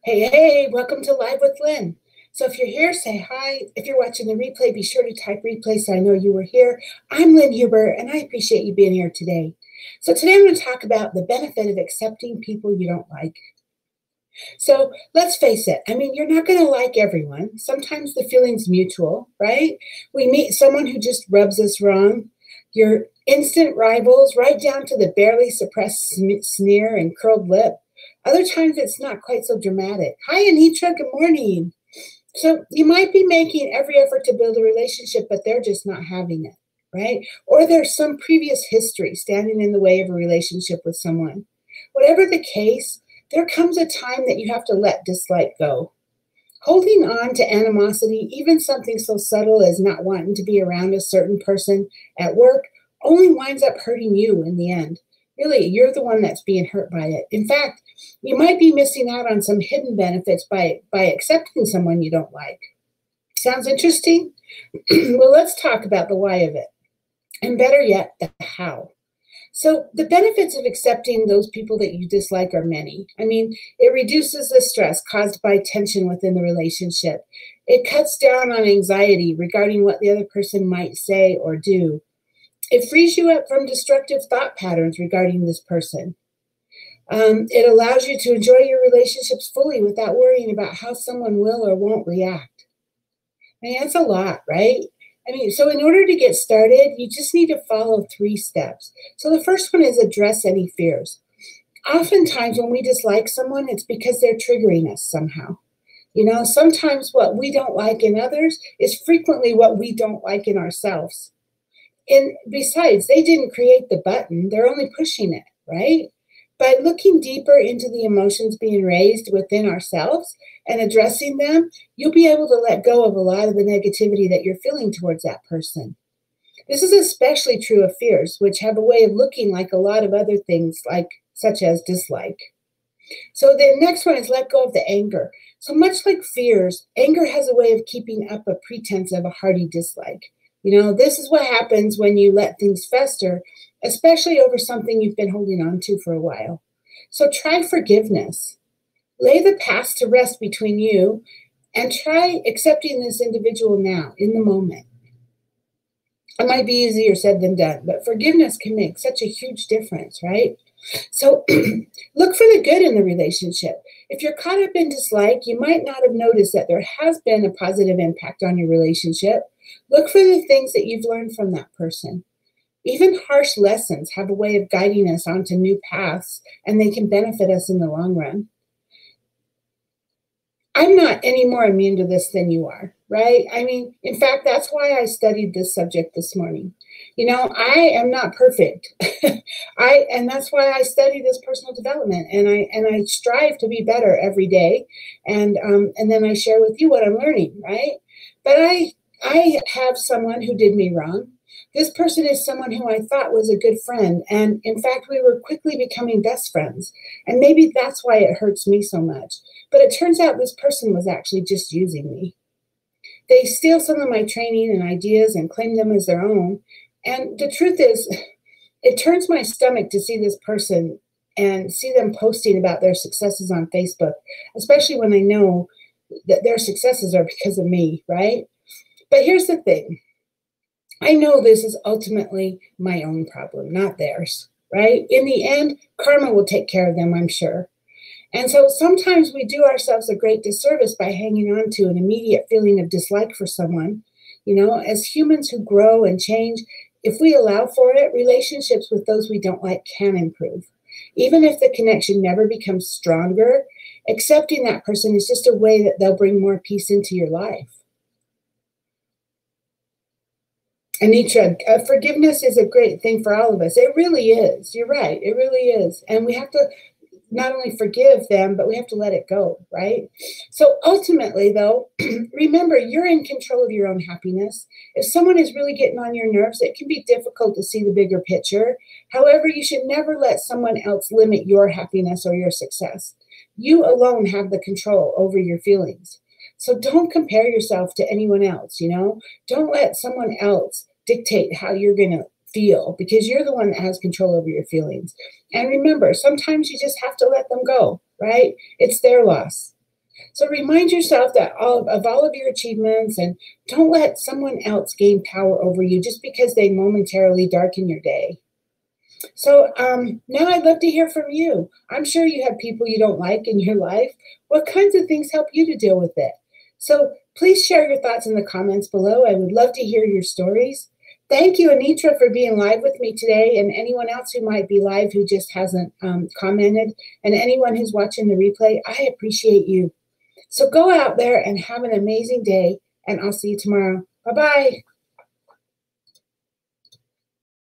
Hey, welcome to Live with Lynn. So if you're here, say hi. If you're watching the replay, be sure to type replay so I know you were here. I'm Lynn Huber, and I appreciate you being here today. So today I'm going to talk about the benefit of accepting people you don't like. So let's face it. I mean, you're not going to like everyone. Sometimes the feeling's mutual, right? We meet someone who just rubs us wrong. Your instant rivals, right down to the barely suppressed sneer and curled lip. Other times it's not quite so dramatic. Hi, Anitra. Good morning. So you might be making every effort to build a relationship, but they're just not having it, right? Or there's some previous history standing in the way of a relationship with someone. Whatever the case, there comes a time that you have to let dislike go. Holding on to animosity, even something so subtle as not wanting to be around a certain person at work, only winds up hurting you in the end. Really, you're the one that's being hurt by it. In fact, you might be missing out on some hidden benefits by accepting someone you don't like. Sounds interesting? Well, let's talk about the why of it. And better yet, the how. So the benefits of accepting those people that you dislike are many. I mean, it reduces the stress caused by tension within the relationship. It cuts down on anxiety regarding what the other person might say or do. It frees you up from destructive thought patterns regarding this person. It allows you to enjoy your relationships fully without worrying about how someone will or won't react. I mean, that's a lot, right? I mean, so in order to get started, you just need to follow 3 steps. So the first one is address any fears. Oftentimes when we dislike someone, it's because they're triggering us somehow. You know, sometimes what we don't like in others is frequently what we don't like in ourselves. And besides, they didn't create the button, they're only pushing it, right? By looking deeper into the emotions being raised within ourselves and addressing them, you'll be able to let go of a lot of the negativity that you're feeling towards that person. This is especially true of fears, which have a way of looking like a lot of other things, such as dislike. So the next one is let go of the anger. So much like fears, anger has a way of keeping up a pretense of a hearty dislike. You know, this is what happens when you let things fester, especially over something you've been holding on to for a while. So try forgiveness. Lay the past to rest between you and try accepting this individual now, in the moment. It might be easier said than done, but forgiveness can make such a huge difference, right? So look for the good in the relationship. If you're caught up in dislike, you might not have noticed that there has been a positive impact on your relationship. Look for the things that you've learned from that person. Even harsh lessons have a way of guiding us onto new paths, and they can benefit us in the long run. I'm not any more immune to this than you are, right? I mean, in fact, that's why I studied this subject this morning. You know, I am not perfect. And that's why I study this personal development, and I strive to be better every day. And then I share with you what I'm learning, right? But I have someone who did me wrong. This person is someone who I thought was a good friend. And in fact, we were quickly becoming best friends. And maybe that's why it hurts me so much. But it turns out this person was actually just using me. They steal some of my training and ideas and claim them as their own. And the truth is, it turns my stomach to see this person and see them posting about their successes on Facebook, especially when I know that their successes are because of me, right? But here's the thing. I know this is ultimately my own problem, not theirs, right? In the end, karma will take care of them, I'm sure. And so sometimes we do ourselves a great disservice by hanging on to an immediate feeling of dislike for someone. You know, as humans who grow and change, if we allow for it, relationships with those we don't like can improve. Even if the connection never becomes stronger, accepting that person is just a way that they'll bring more peace into your life. Anitra, forgiveness is a great thing for all of us. It really is. You're right. It really is. And we have to not only forgive them, but we have to let it go, right? So ultimately, though, remember, you're in control of your own happiness. If someone is really getting on your nerves, it can be difficult to see the bigger picture. However, you should never let someone else limit your happiness or your success. You alone have the control over your feelings. So don't compare yourself to anyone else, you know? Don't let someone else dictate how you're going to feel, because you're the one that has control over your feelings. And remember, sometimes you just have to let them go. right? It's their loss. So remind yourself that all of your achievements, and don't let someone else gain power over you just because they momentarily darken your day. So now I'd love to hear from you. I'm sure you have people you don't like in your life. What kinds of things help you to deal with it? So please share your thoughts in the comments below. I would love to hear your stories. Thank you, Anitra, for being live with me today, and anyone else who might be live who just hasn't commented, and anyone who's watching the replay, I appreciate you. So go out there and have an amazing day, and I'll see you tomorrow. Bye-bye.